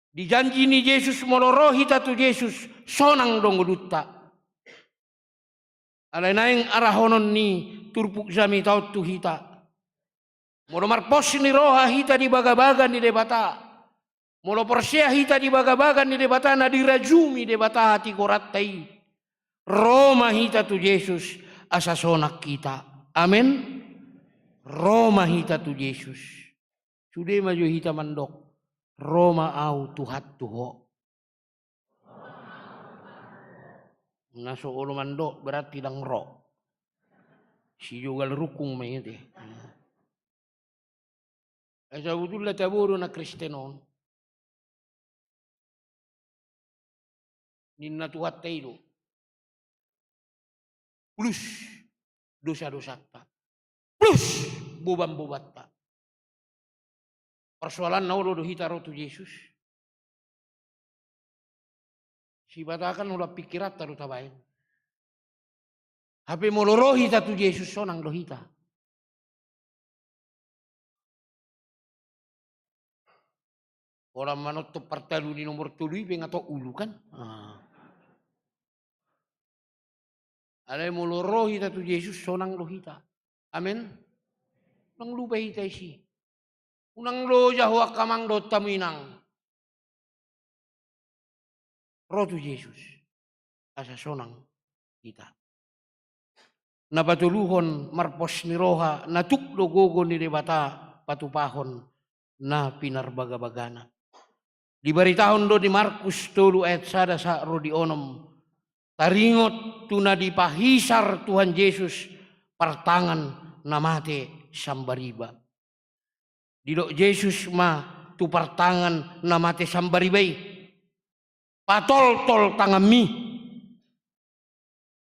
Dijanji ni Yesus molorohita tu Yesus sonang dong duta. Alay naing arahonon ni turpuk jami taut tu hita. Molo marpos ni roha hita di baga-baga ni debata. Molo porsia hita di baga-baga ni debata na dirajumi debata hati koratai. Roma hita tu Yesus asa sonak kita. Amin. Roma hita tu Yesus. Sudah maju hita mandok. Roma au tuhat tuho. Naso ulu mandok berarti dang ro. Si jugal rukung may iti. Asa utulla taburo na Kristenon. Ninna tuhat tayo. Plus dosa-dosa ta. Plus beban-beban ta. Persoalan naulo do hitaro tu Yesus. Si batakan ulah pikirat taru tabain. Hape molorohi ta tu Yesus sonang do hita. Orang manot to partalu ni nomor tului pengato ulu kan. Alay molorohi ta tu Yesus sonang lohita. Amen. Nang lupa hita isi. Unang lo jahwa kamang do taminang. Roh tu Yesus. Asa sonang kita. Napatuluhon marpos ni roha natuk do gogo ni debata patupahon na pinarbaga-bagana. Diberitahu do di Markus 3 ayat 1 sa ro di onom. Taringot tuna dipahisar Tuhan Yesus pertangan namate sambariba. Didok Yesus ma tu pertangan namate sambaribai. Patol-tol tangan mi.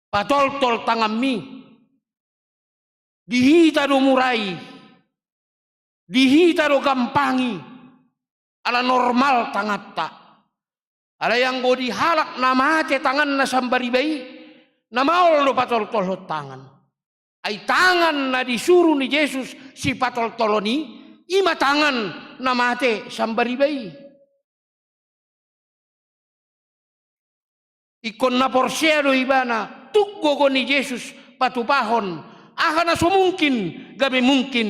Patol-tol tangan mi. Dihita do murai. Dihita do gampangi. Ala normal tangatta. Ala yang go dihalak namate tangan na sambaribai. Namaol do patol-tol tangan. Ay tangan na disuruh ni Yesus si patol-tolo ni. Ima tangan namate sambaribai. Ikon na porsea do ibana. Tuggo ni Yesus patupahon. Ahana sumungkin. Gabi mungkin.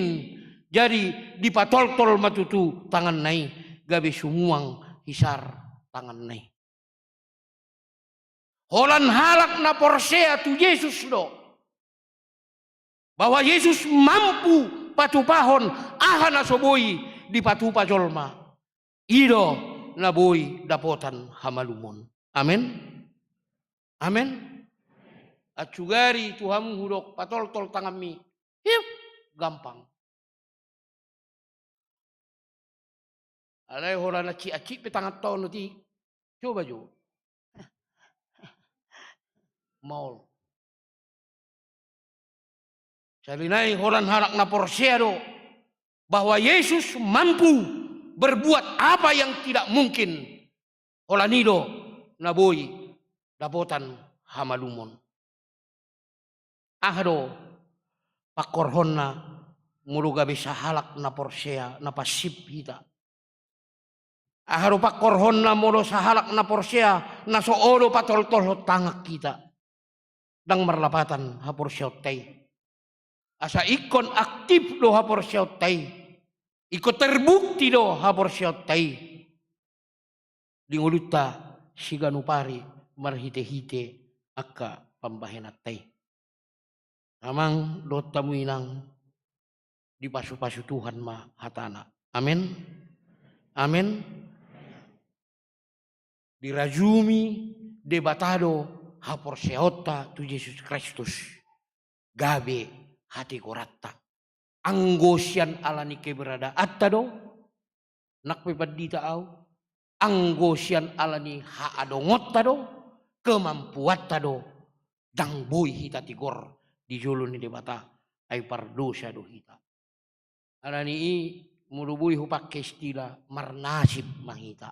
Jadi dipatol-tol matutu tangan nai. Gabi sumuang hisar tangan nai. Holan halak na porsea tu Yesus do. Bahwa Yesus mampu patupahon ahana soboi di patupa jolma. Ido na boy dapotan hamalumon. Amin. Amin. At sugari Tuhan hudok patol-tol tangan mi. Hiup, gampang. Alay horan aci-aci petangat tahun nanti. Coba jo. Maul. Salinai horan halak na porsiado. Bahwa Yesus mampu berbuat apa yang tidak mungkin. Holanido naboy dapotan hamalumon. Ahdo pakorhon na muluga bisa halak na porsea na pasip hita. Aharo pakorhon na mulu sa halak na porsea na soolo patol-tol tangak kita. Dang marlapatan ha porsea tay. Asa ikon aktif do ha porsea tay. Iko terbukti do ha porsea tay. Dinguluta siganupari marhite-hite akka pambahenat tay. Amang do tamuinang di pasu-pasu Tuhan ma hatana. Amin. Amin. Dirajumi debatado ha porseota tu Yesus Kristus. Gabe hati koratta. Anggosian alani keberada atta do. Nakpepadita au. Anggosian alani ha adongot do. Kemampuat do. Dang boy hita tigor. Di jolo ni debata. Ay pardosa do hita. Alani i mulubuy hupak istilah marnasib mahita.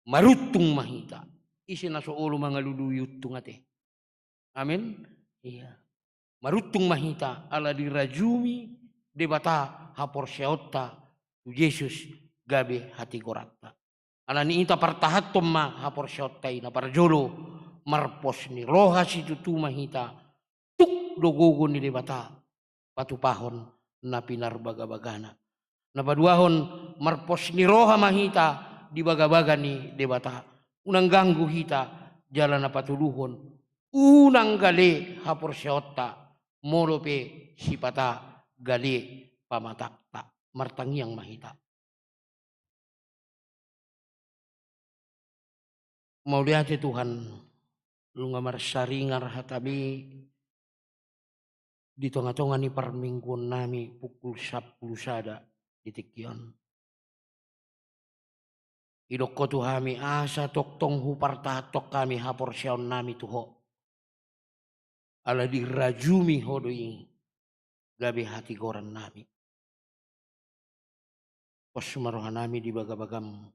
Marutung mahita. Isi na soolo mga luluyot tungate. Amin. Iya. Marutung mahita ala dirajumi debata haporseota tu Yesus gabe hati korata. Ala ni ita partahatom ma haporseota ina parjolo marpos ni roha si tutu mahita tuk dogogo ni debata patupahon na pinarbaga-bagana. Napaduahon marpos ni roha mahita di baga-baga ni debata. Unang ganggu hita jalan na patuluhon. Unang gali haporseota. Molope sipata gali pamatakta. Martangiang mahita. Mauliati Tuhan. Lunga marsaringar hatabi. Di tengah-tengah ni permingguan nami pukul 10 sada di Tikion. Idok ko tuhami asa toktong hupartatok kami haporsyaon nami tuho. Ala dirajumi hodoi gabi hati goran nami. Pos marohan nami di baga-bagam.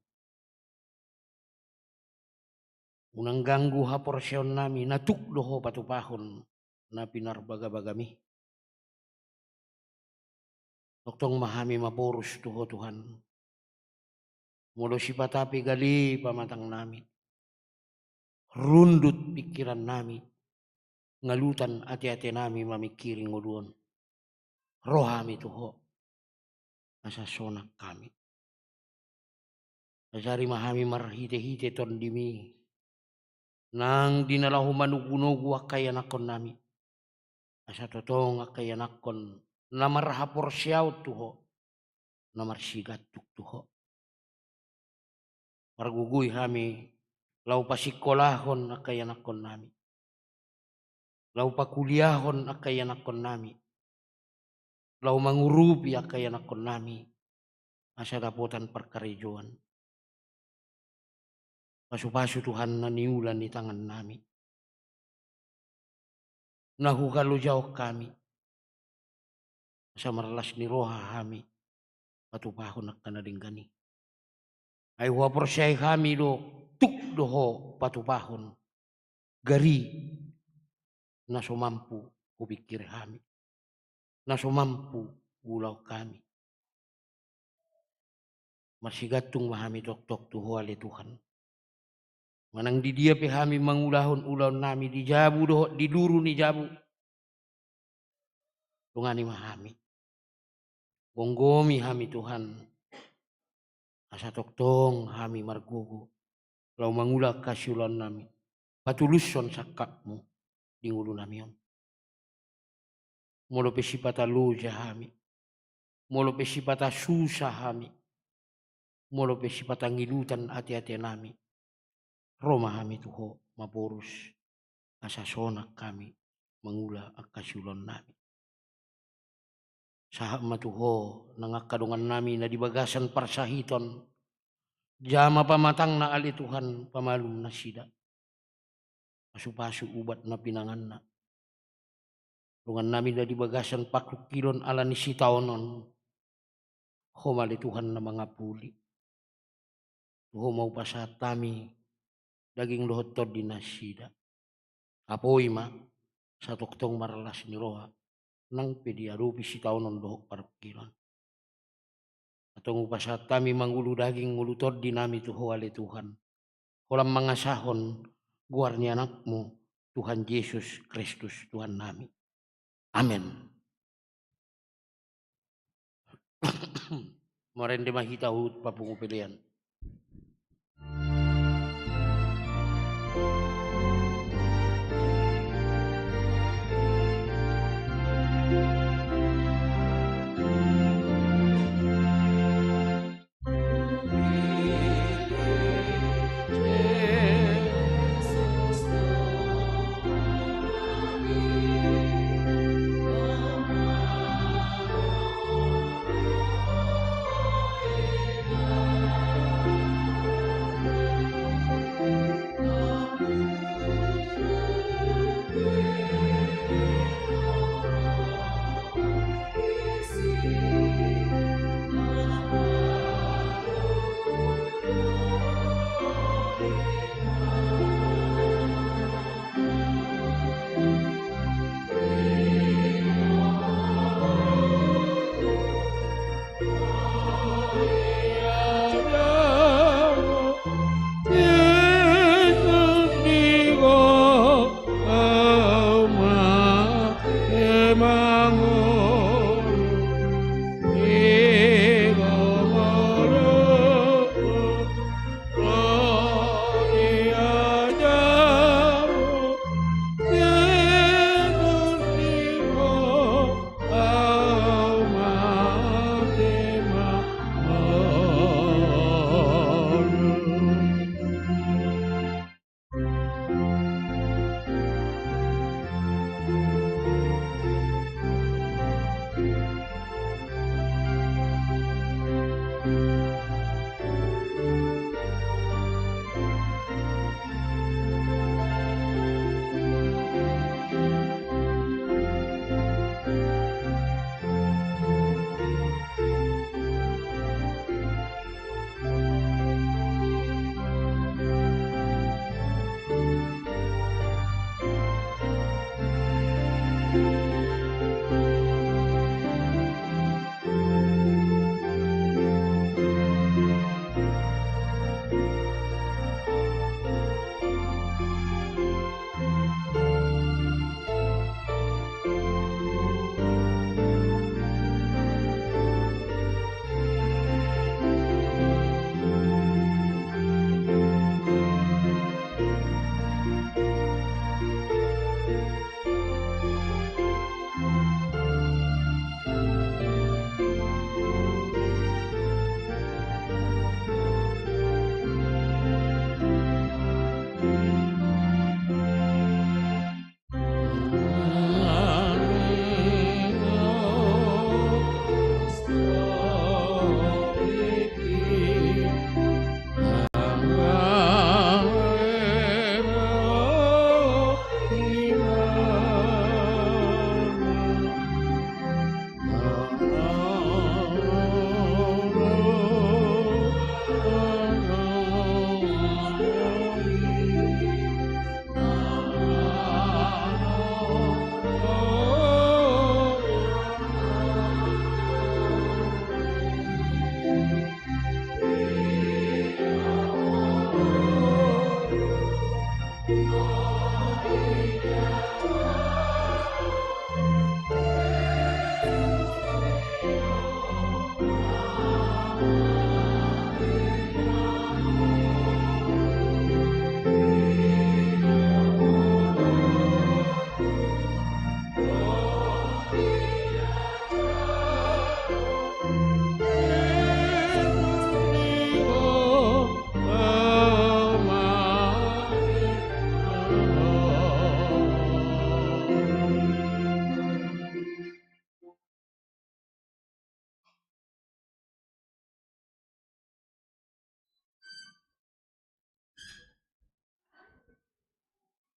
Unang ganggu haporsyaon nami natuk doho patupahon na pinar baga-bagami. Toktong mahami maporus tuho Tuhan. Mulu sipatapi gali pamatang nami. Rundut pikiran nami. Ngalutan ati-ati nami mamikiring nguluan. Rohami tuho. Asa sonak kami. Asari mahami marhite-hite tondimi. Nang dinalahu manugunugu akayanakon nami. Asa totong akayanakon. Namar hapor siyaw tuho. Namar sigatuk tuho. Pargugui kami, lau pasikolahon akai anakon nami. Lau pakuliahon akai anakon nami. Lau mangurupi akai anakon nami. Asa dapotan perkarejoan. Pasu-pasu Tuhan naniulan di tangan nami. Nahu kalau jauh kami. Asa maralas ni roha kami. Patupahon akan nadinggani. Ay waporsay kami do tuk doho patupahon. Gari na sumampu kupikir kami. Na sumampu ulau kami. Masih gatung mahami tok-tok tuho ale Tuhan. Manang di dia pe kami mangulahon-ulahon nami di jabu doho di duru ni jabu. Tungani mahami. Bonggomi kami Tuhan. Asa tok-tong kami margogo. Lau mangulah kasyulan nami. Patuluson sakapmu di ngulu nami on. Molo pesipata loja kami. Molo pesipata susah kami. Molo pesipata ngilutan hati-hati nami. Roma kami tuho maporus. Asa sonak kami mangula akasyulan nami. Sahak matuho nangakadungan nami na dibagasan parsahiton. Jama pamatang na ali Tuhan pamalum na sida. Pasu-pasu ubat na pinangan na. Dungan nami na dibagasan paklukilon ala ni sitaonon. Homali Tuhan na mga puli. Tuho mau pasatami daging lohotod di nasida. Apoy ma sa toktong maralas ni roha. Nang pediarupi sitaonon dohok parkilan. Atong upasatami manggulu daging ngulutod di nami tuho ali Tuhan. Kolam mangasahon guarni anakmu Tuhan Yesus Kristus Tuhan nami. Amin. Marende mahita hut papungu pilihan.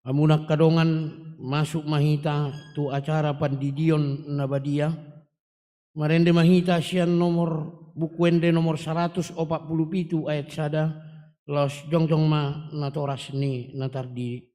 Amunak kadongan masuk mahita tu acara pandidion nabadia. Marende mahita sian nomor bukuende nomor 147 ayat sada. Los jongjong ma natoras ni natardi.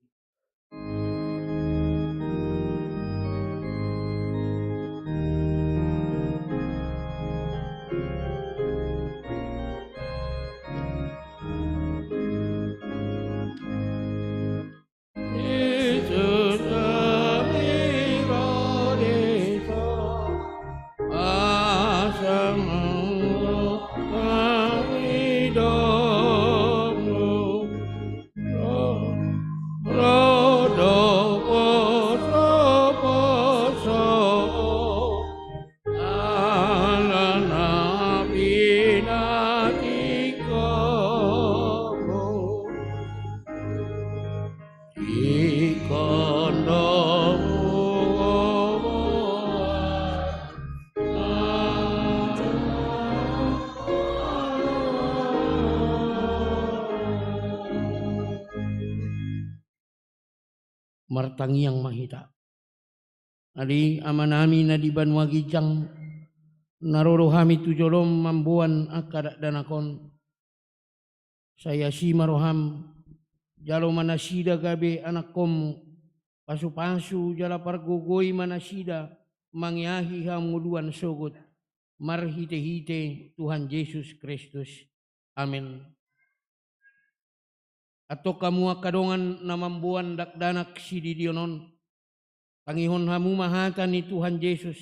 Martangiang mahita. Adi amanami na di Banua Gijang narorohami tujolom mambuan akadak danakon. Saya si maroham jalo manasida gabe anak komu pasu-pasu jala pargogoi manasida mangyahi hamuduan sogot marhite-hite Tuhan Yesus Kristus. Amin. Atau kamu akadongan namambuan dakdanak si didionon. Pangihon hamu mahatan ni Tuhan Yesus.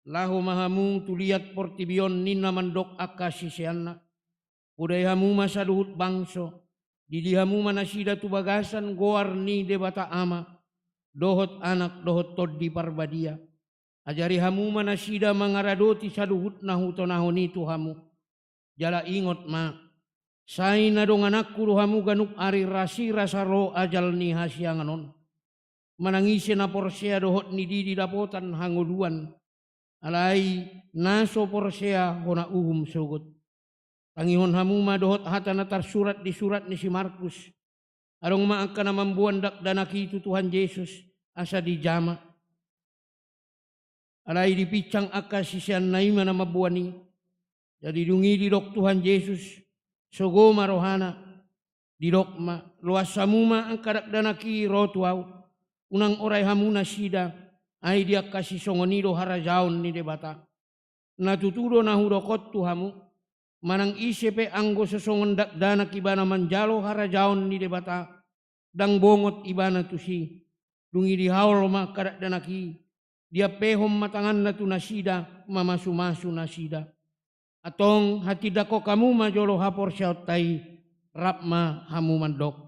Lahu mahamu tuliat portibion nina mandok akasisianna. Uday hamu masaduhut bangso. Didi hamu manasida tu bagasan goar ni debata ama. Dohot anak dohot tod di parbadia. Ajari hamu manasida mangaradoti saduhut nahutonahoni tu hamu. Jala ingot ma. Sai na dong anakku hamu ganuk ari rasi rasaro ajal ni hasyanganon. Manangisi na porsea dohot ni di dapotan hanguluan. Alai naso porsea hona sogot. Pangihon hamu ma dohot hata natar surat di surat ni si Markus. Arong maangka na mambuan dakdanaki itu Tuhan Yesus asa di jama. Alai dipicang akasisian naima na mabuani. Jadi dungi di dok Tuhan Yesus. Sogo marohana di dokma luas samuma angkadak danaki rotuau unang orai hamuna sida ai dia kasih songonido harajaun ni debata natutudo nahudokot tu hamu manang isepe anggo sesongon dak danak ibana manjalo harajaun ni debata dang bongot ibana tu si dungi di haul ma kadak danaki dia pehom matangan na tu nasida mamasu-masu nasida. Atong hati dako kamu majolo hapor syautai rapma hamu mandok.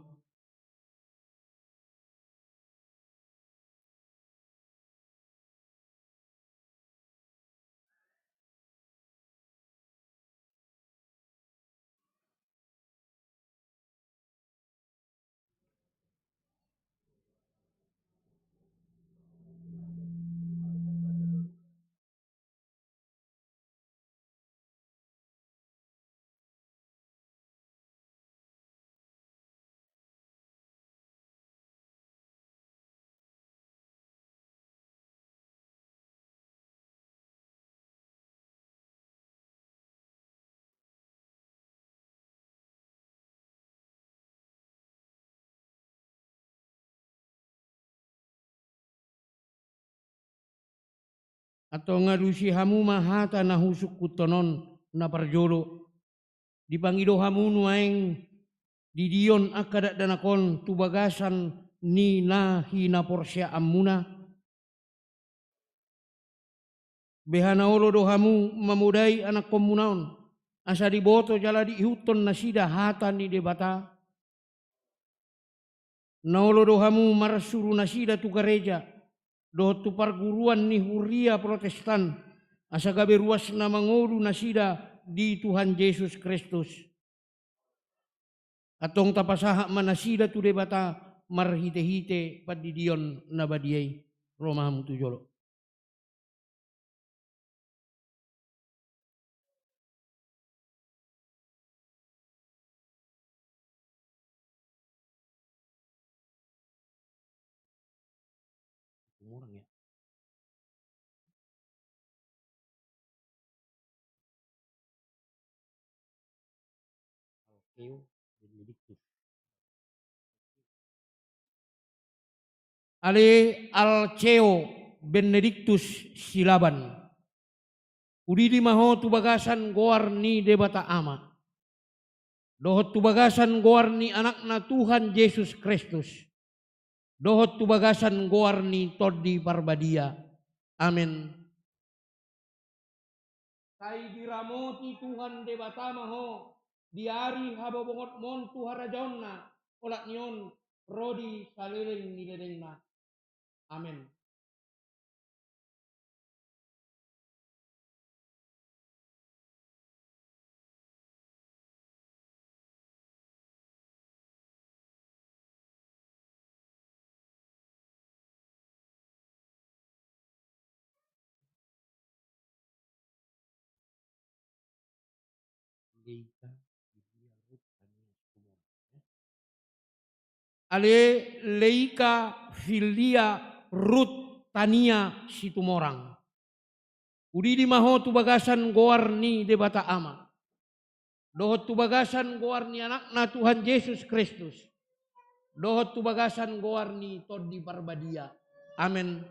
Atau ngadusi hamu mahata na husuk kutonon na parjolo. Dipangido hamu nuaeng didion akadak danakon tu bagasan ni na hina porsya amuna. Behana olo dohamu mamudai anak komunaon. Asa diboto jala dihuton nasida hata ni debata. Naolo dohamu marsuru nasida tu gereja. Doh tu perguruan ni huria protestan. Asa gabe ruas na mangodu nasida di Tuhan Yesus Kristus. Atong tapasaha manasida tu debata marhite-hite padidion nabadiay. Romahamu tujolo. Orang ya. Ale Alceo Benedictus Silaban. Udidi maho tu bagasan goar ni debata ama. Dohot tu bagasan goar ni anakna Tuhan Yesus Kristus. Dohot tu bagasan goar ni todi parbadia. Amin. Kai diramoti Tuhan debata maho. Diari habobongot mon tuharajaonna. Olak nion rodi saleleng nilelengna. Amin. Ale Leika Filia Rut Tania Situmorang. Udidi maho tu bagasan goar ni debata ama. Dohot tu bagasan goar ni anakna Tuhan Yesus Kristus. Dohot tu bagasan goar ni todi parbadia. Amin.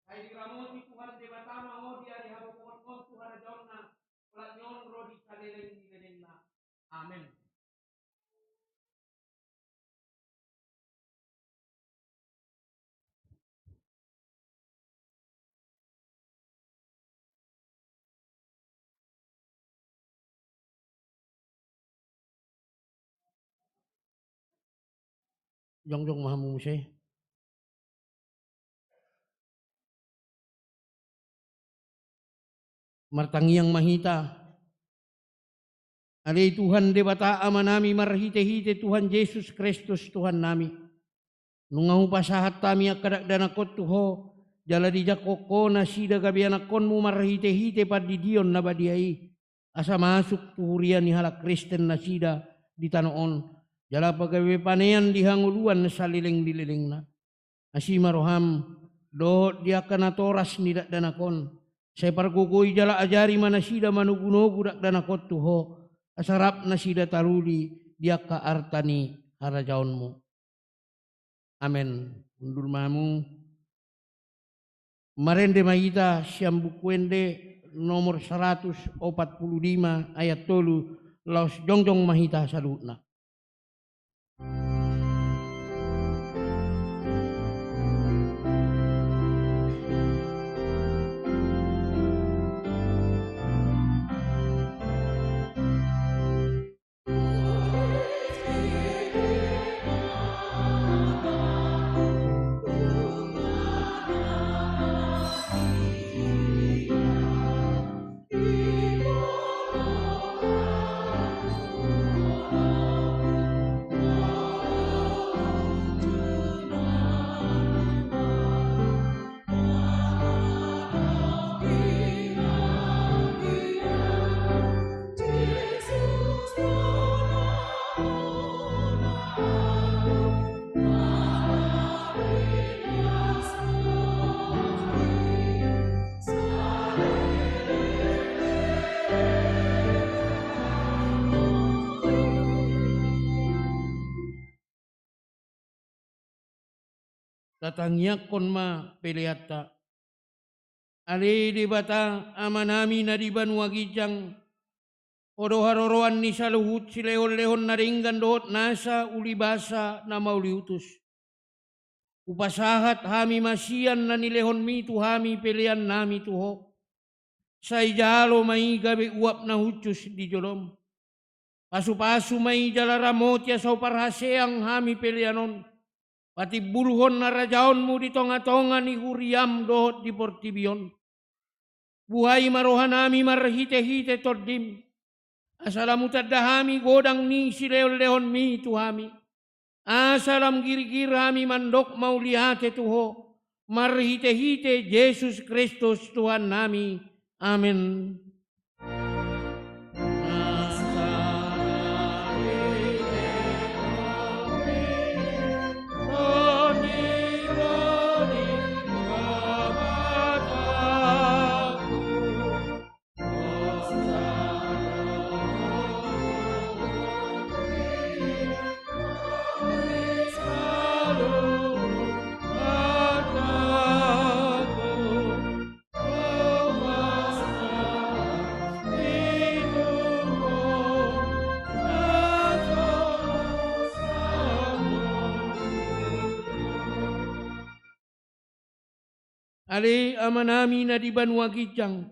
Hai diramoti Tuhan debata maho dia dihabukon mon Tuhan jonna. Ulat nyon rodi saleleng dilelengna. Amin. Jongjong mahamu musay. Martangiang mahita. Alay Tuhan debata ama nami marhite-hite Tuhan Yesus Kristus Tuhan nami. Nungahu pasahat tami akadak danakot tuho. Jala di jakoko nasida gabi anakonmu marhite-hite padidion nabadiai. Asa masuk tuhurian ni halak Kristen nasida di tanoon. Jala pagawe panean di hanguluan salileng dilileng na. Asima roham do dia kana toras ni dak danakon. Saya pargugoi jala ajari manasida manugunogu dak danakot tuho. Asarap nasida taruli dia ka artani harajaonmu. Amin. Undur mamu. Marende maita siam bukuende nomor 145 ayat 3 laos jongjong mahita salutna. Datangnya konma peleata. Ale debata amanami na di Banua Gijang Odo haroroan ni saluhut si lehon-lehon naringgan dohot nasa uli basa na mauli utus. Upasahat hami masian na nilehon mi tu hami pilihan nami tuho. Say jalo may gabi uap na hutus di jolom. Pasu-pasu may jalaramot ya sa parhaseang hami pilihanon. Pati bulhon na rajaon mo di tonga-tonga ni huriam dohot di portibion. Buhay marohan nami marhite-hite tordim. Asalam utadahami godang ni si leon-leon mi tuhami. Asalam giri-gir hami mandok maulihate tuho. Marhite-hite Yesus Kristus Tuhan nami. Amin. Ali amanami na di Banua Gijang,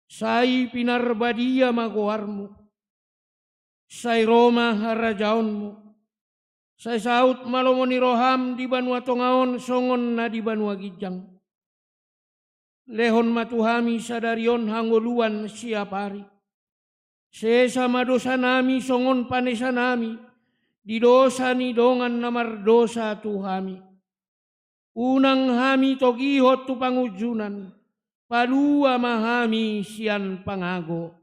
say pinarbadia magoarmu, say Roma harajaonmu, say saut malomoni roham di Banua Tongaon songon na di Banua Gijang. Lehon matuhami sadarion hangoluan siapari, sesama dosa nami songon panesa nami, di dosa ni dongan namar dosa tuhami. Unang hami togihot tu pangujunan, palua mahami sian pangago.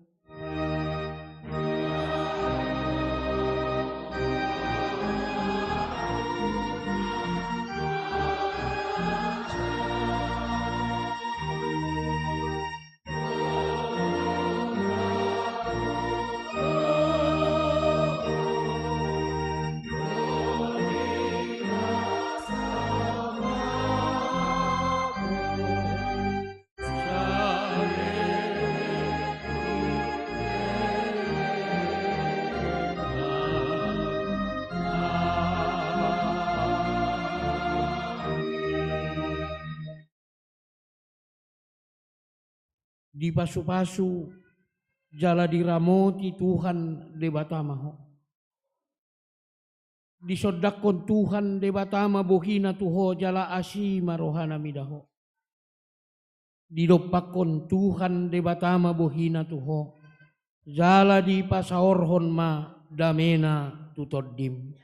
Di pasu-pasu jala diramoti Tuhan debatamaho. Disodakon Tuhan debatama bohina tuho jala asi marohana midaho. Didopakon Tuhan debatama bohina tuho jala di pasaorhon ma damena tutoddim.